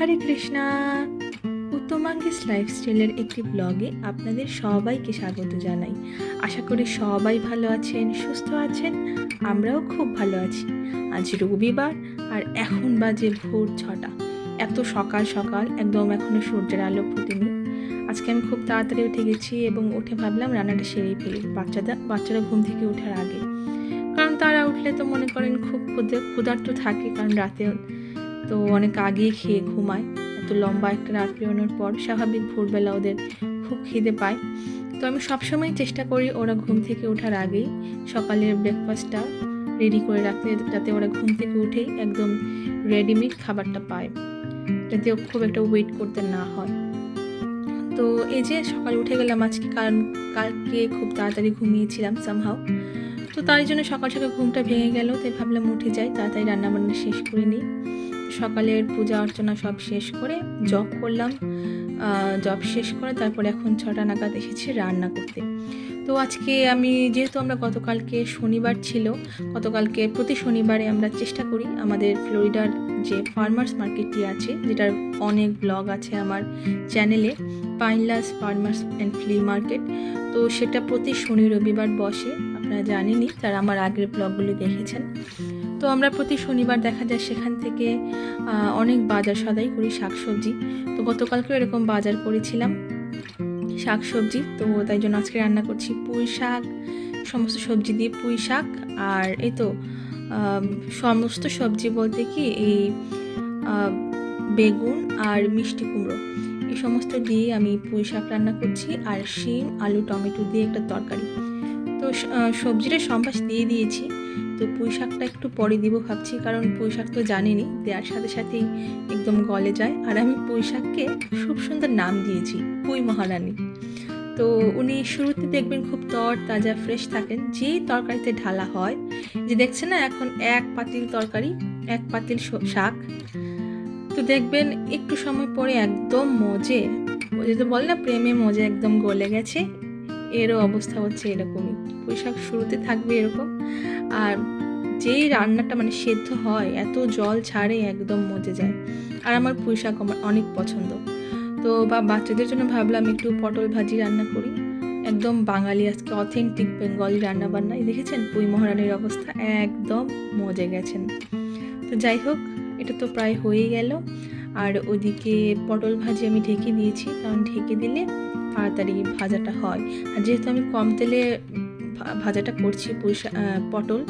হরে কৃষ্ণা। উত্তমাঙ্গিস লাইফস্টাইলের একটি ব্লগে আপনাদের সবাইকে স্বাগত জানাই। আশা করি সবাই ভালো আছেন, সুস্থ আছেন। আমরাও খুব ভালো আছি। আজ রবিবার আর এখন বাজে ভোর 6টা। এত সকাল সকাল, একদম এখনো সূর্যের আলো ফোটেনি। আজকে আমি খুব তাড়াতাড়ি উঠে গেছি এবং উঠে ভাবলাম রান্নাটা সেরেই ফেলি বাচ্চারা ঘুম থেকে ওঠার আগে। কারণ তারা উঠলে তো মনে করেন খুব ক্ষুধার্ত থাকে, কারণ রাতে তো অনেক আগেই খেয়ে ঘুমায়। এত লম্বা একটা রাত পেরোনোর পর স্বাভাবিক ভোরবেলা ওদের খুব খিদে পায়। তো আমি সবসময় চেষ্টা করি ওরা ঘুম থেকে ওঠার আগেই সকালের ব্রেকফাস্টটা রেডি করে রাখতে, যাতে ওরা ঘুম থেকে উঠেই একদম রেডিমেড খাবারটা পায়, যাতে খুব একটা ওয়েট করতে না হয়। তো এই যে সকালে উঠে গেলাম আজকে, কারণ কালকে খুব তাড়াতাড়ি ঘুমিয়েছিলাম সামহাও। তো তার জন্য সকাল সকাল ঘুমটা ভেঙে গেল, তাই ভাবলাম উঠে যাই, তাড়াতাড়ি রান্নাবান্না শেষ করে নিই। সকালের পূজা অর্চনা সব শেষ করে জব করলাম। জব শেষ করে তারপর এখন 6টা নাগাদ এসেছি রান্না করতে। তো আজকে যেহেতু আমরা গতকালকে শনিবার ছিল, গতকালকে প্রতি শনিবারে আমরা চেষ্টা করি আমাদের ফ্লোরিডার যে ফার্মার্স মার্কেটটি আছে, যেটার অনেক ব্লগ আছে আমার চ্যানেলে, পাইনলাস ফার্মার্স অ্যান্ড ফ্লি মার্কেট। তো সেটা প্রতি শনি রবিবার বসে, আপনারা জানেনই, তারা আমার আগের ব্লগগুলি দেখেছেন। তো আমরা প্রতি শনিবার দেখা যায় সেখান থেকে অনেক বাজার সদাই করি, শাকসবজি। তো গতকালকেও এরকম বাজার করেছিলাম শাকসবজি। তো তাই জন্য আজকে রান্না করছি পুঁই শাক, সমস্ত সবজি দিয়ে পুঁই শাক। আর এই তো সমস্ত সবজি বলতে কি এই বেগুন আর মিষ্টি কুমড়ো, এই সমস্ত দিয়ে আমি পুঁই শাক রান্না করছি, আর শিম আলু টমেটো দিয়ে একটা তরকারি। তো সবজিটা সম্বাস দিয়ে দিয়েছি। তো পুঁই শাকটা একটু পরে দিব ভাবছি, কারণ পুঁই শাক তো জানেনই দেওয়ার সাথে সাথেই একদম গলে যায়। আর আমি পুঁই শাককে খুব সুন্দর নাম দিয়েছি, পুঁই মহারানী। তো উনি শুরুতে দেখবেন খুব তাজা ফ্রেশ থাকেন, যেই তরকারিতে ঢালা হয়। যে দেখছেন না এখন এক পাতিল তরকারি, এক পাতিল শাক, তো দেখবেন একটু সময় পরে একদম মজে, যেটা বলে না প্রেমে মজে একদম গলে গেছে, এরও অবস্থা হচ্ছে এরকমই। পুঁই শাক শুরুতে থাকবে এরকম, আর যেই রান্নাটা মানে সেদ্ধ হয় এত জল ছাড়ে একদম মজে যায়। আর আমার পুঁই শাক আমার অনেক পছন্দ। তো বাচ্চাদের জন্য ভাবলাম একটু পটল ভাজি রান্না করি, একদম বাঙালি আজকে অথেন্টিক বেঙ্গলি রান্না বান্না। দেখেছেন পুঁই মহারানীর অবস্থা, একদম মজে গেছেন। তো যাই হোক, এটা তো প্রায় হয়েই গেল। আর ওদিকে পটল ভাজি আমি ঢেকে দিয়েছি, কারণ ঢেকে দিলে তাড়াতাড়ি ভাজাটা হয়। আর যেহেতু আমি কম তেলে ভাজাটা করছি পটল,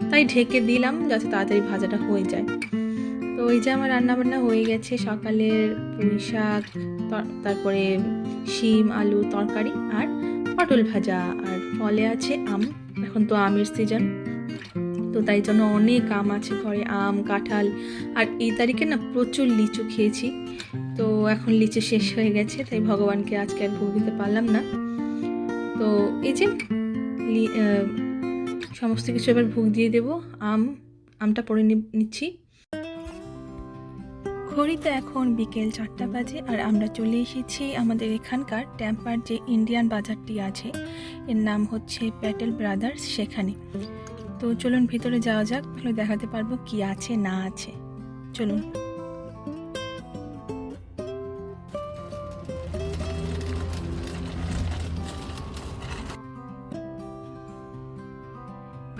তাই ঢেকে দিলাম যাতে তাড়াতাড়ি ভাজাটা হয়ে যায়। তো এই যে আমার রান্নাবান্না হয়ে গেছে, সকালের পুঁই শাক, তারপরে শিম আলু তরকারি আর পটল ভাজা। আর ফলে আছে আম, এখন তো আমের সিজন, তো তাই জন্য অনেক আম আছে ঘরে, আম কাঁঠাল। আর এই তারিখে না প্রচুর লিচু খেয়েছি। তো এখন লিচু শেষ হয়ে গেছে, তাই ভগবানকে আজকে আর ভোগ দিতে পারলাম না। তো এই যে সমস্ত কিছু এবার ভোগ দিয়ে দেবো। আমটা পরে নিচ্ছি। ঘড়িতে এখন বিকেল 4টা বাজে, আর আমরা চলে এসেছি আমাদের এখানকার ট্যাম্পার যে ইন্ডিয়ান বাজারটি আছে, এর নাম হচ্ছে প্যাটেল ব্রাদার্স, সেখানে। তো চলুন ভিতরে যাওয়া যাক, তাহলে দেখাতে পারবো কি আছে না আছে। চলুন।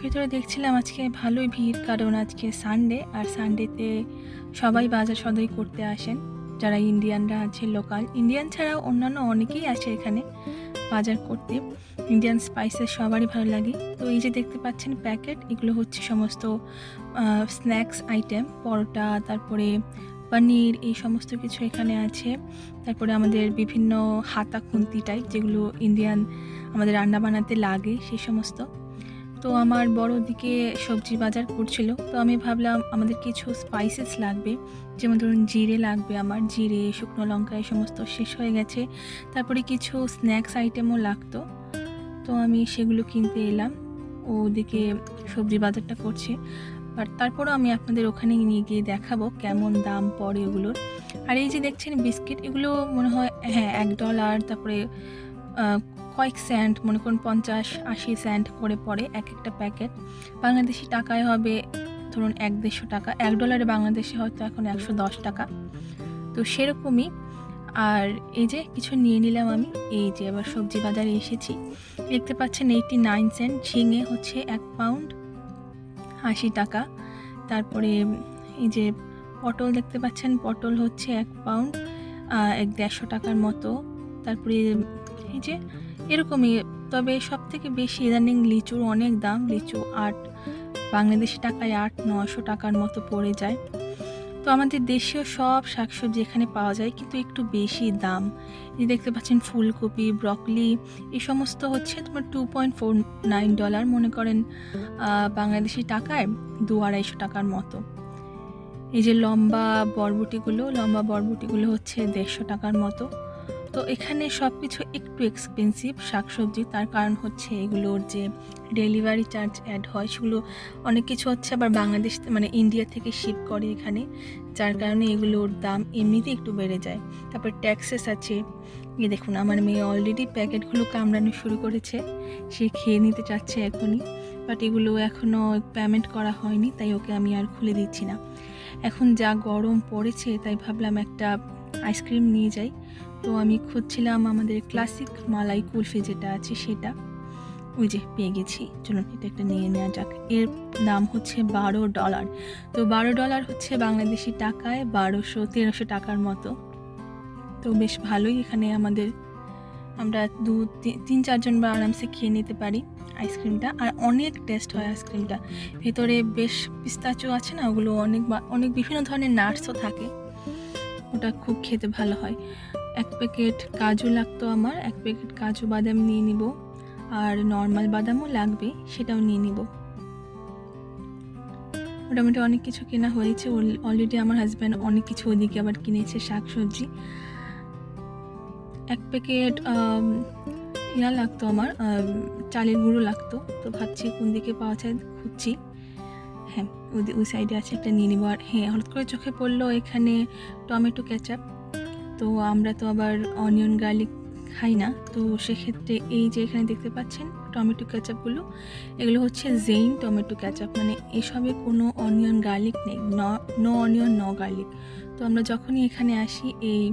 ভিতরে দেখছিলাম আজকে ভালোই ভিড়, কারণ আজকে সানডে, আর সানডেতে সবাই বাজার সদাই করতে আসেন, যারা ইন্ডিয়ানরা আছে, লোকাল ইন্ডিয়ান ছাড়াও অন্যান্য অনেকেই আছে এখানে বাজার করতে। ইন্ডিয়ান স্পাইসেস সবারই ভালো লাগে। তো এই যে দেখতে পাচ্ছেন প্যাকেট, এগুলো হচ্ছে সমস্ত স্ন্যাক্স আইটেম, পরোটা, তারপরে পনির, এই সমস্ত কিছু এখানে আছে। তারপরে আমাদের বিভিন্ন হাতা খুন্তি টাইপ, যেগুলো ইন্ডিয়ান আমাদের রান্না বানাতে লাগে, সেই সমস্ত। তো আমার বড় দিকে সবজি বাজার করছিল, তো আমি ভাবলাম আমাদের কিছু স্পাইসেস লাগবে, যেমন ধরুন জিরে লাগবে, আমার জিরে, শুকনো লঙ্কা, এই সমস্ত শেষ হয়ে গেছে। তারপরে কিছু স্ন্যাক্স আইটেমও লাগতো, তো আমি সেগুলো কিনতে এলাম। ওদিকে সবজি বাজারটা করছে, আর তারপরও আমি আপনাদের ওখানে নিয়ে গিয়ে দেখাবো কেমন দাম পড়ে ওগুলোর। আর এই যে দেখছেন বিস্কিট, এগুলো মনে হয় হ্যাঁ $1, তারপরে কয়েক সেন্ট, মনে করুন 50-80 সেন্ট করে পড়ে এক একটা প্যাকেট। বাংলাদেশি টাকায় হবে ধরুন 150 টাকা, $1 বাংলাদেশে হয়তো এখন 110 টাকা। তো সেরকমই। আর এই যে কিছু নিয়ে নিলাম আমি। এই যে আবার সবজি বাজারে এসেছি, দেখতে পাচ্ছেন 89 সেন্ট। ঝিঙে হচ্ছে 1 পাউন্ড 80 টাকা। তারপরে এই যে পটল দেখতে পাচ্ছেন, পটল হচ্ছে 1 পাউন্ড 150 টাকার মতো। তারপরে এই যে এরকমই। তবে সব থেকে বেশি ইদানিং লিচুর অনেক দাম। লিচু বাংলাদেশি টাকায় 800-900 টাকার মতো পড়ে যায়। তো আমাদের দেশীয় সব শাকসবজি এখানে পাওয়া যায়, কিন্তু একটু বেশি দাম। এই দেখতে পাচ্ছেন ফুলকপি, ব্রকলি, এই সমস্ত হচ্ছে তোমার $2.49, মনে করেন বাংলাদেশি টাকায় 200-250 টাকার মতো। এই যে লম্বা বরবটিগুলো হচ্ছে 150 টাকার মতো। তো এখানে সব কিছু একটু এক্সপেন্সিভ শাকসবজি, তার কারণ হচ্ছে এগুলোর যে ডেলিভারি চার্জ অ্যাড হয়, সেগুলো অনেক কিছু হচ্ছে আবার বাংলাদেশ মানে ইন্ডিয়া থেকে শিপ করে এখানে, যার কারণে এগুলোর দাম এমনিতেই একটু বেড়ে যায়। তারপর ট্যাক্সেস আছে। এই দেখুন, আমার মেয়ে অলরেডি প্যাকেটগুলো কামড়ানো শুরু করেছে, সে খেয়ে নিতে চাচ্ছে এখনই, বাট এগুলো এখনও পেমেন্ট করা হয়নি, তাই ওকে আমি আর খুলে দিচ্ছি না। এখন যা গরম পড়েছে, তাই ভাবলাম একটা আইসক্রিম নিয়ে যাই। তো আমি খুঁজছিলাম আমাদের ক্লাসিক মালাই কুলফি যেটা আছে সেটা, ওই যে পেয়ে গেছি। চলুন এটা একটা নিয়ে নেওয়া যাক। এর দাম হচ্ছে $12। তো $12 হচ্ছে বাংলাদেশি টাকায় 1200-1300 টাকার মতো। তো বেশ ভালোই। এখানে আমরা 2-3-4 জন বা আরামসে খেয়ে নিতে পারি আইসক্রিমটা। আর অনেক টেস্ট হয় আইসক্রিমটা। ভেতরে বেশ পিস্তাচিও আছে না, ওগুলো অনেক বিভিন্ন ধরনের নাটসও থাকে, ওটা খুব খেতে ভালো হয়। 1 প্যাকেট কাজু লাগতো আমার, 1 প্যাকেট কাজু বাদাম নিয়ে নিব, আর নর্মাল বাদামও লাগবে, সেটাও নিয়ে নিব। মোটামুটি অনেক কিছু কেনা হয়েছে অলরেডি। আমার হাজব্যান্ড অনেক কিছু ওইদিকে আবার কিনেছে শাকসবজি। 1 প্যাকেট লাগতো আমার, চালের গুঁড়ো লাগতো। তো ভাবছি কোন দিকে পাওয়া যায়, খুঁজছি। হ্যাঁ, ওই সাইডে আছে, একটা নিয়ে নিব। আর হ্যাঁ, হঠাৎ করে চোখে পড়লো এখানে টমেটো কেচাপ। তো আমরা তো আবার অনিয়ন গার্লিক খাই না, তো সেক্ষেত্রে এই যে এখানে দেখতে পাচ্ছেন টমেটো কেচাপগুলো, এগুলো হচ্ছে জেইন টমেটো কেচাপ, মানে এসবে কোনো অনিয়ন গার্লিক নেই, নো অনিয়ন নো গার্লিক। তো আমরা যখনই এখানে আসি এই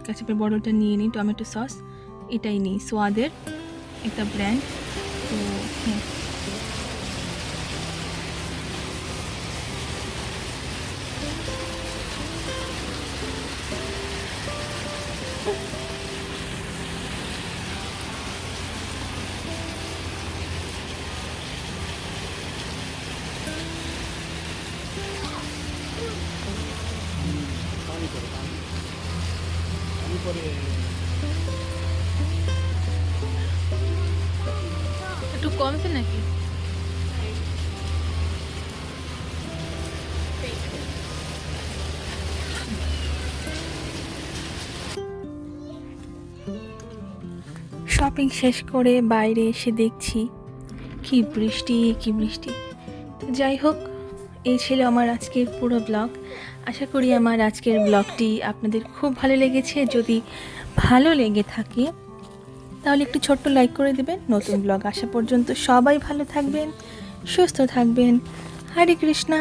কেচাপের বড়টা নিয়ে নিই। টমেটো সস এটাই নিই, সোয়াদের একটা ব্র্যান্ড। তো হ্যাঁ, একটু কমছে নাকি? শপিং শেষ করে বাইরে এসে দেখছি কি বৃষ্টি। তো যাই হোক, এই ছিল আমার আজকের পুরো ব্লগ। আশা করি আমার আজকের ব্লগটি আপনাদের খুব ভালো লেগেছে। যদি ভালো লেগে থাকে তাহলে একটু ছোট্ট লাইক করে দেবেন। নতুন ব্লগ আসা পর্যন্ত সবাই ভালো থাকবেন, সুস্থ থাকবেন। হরে কৃষ্ণা।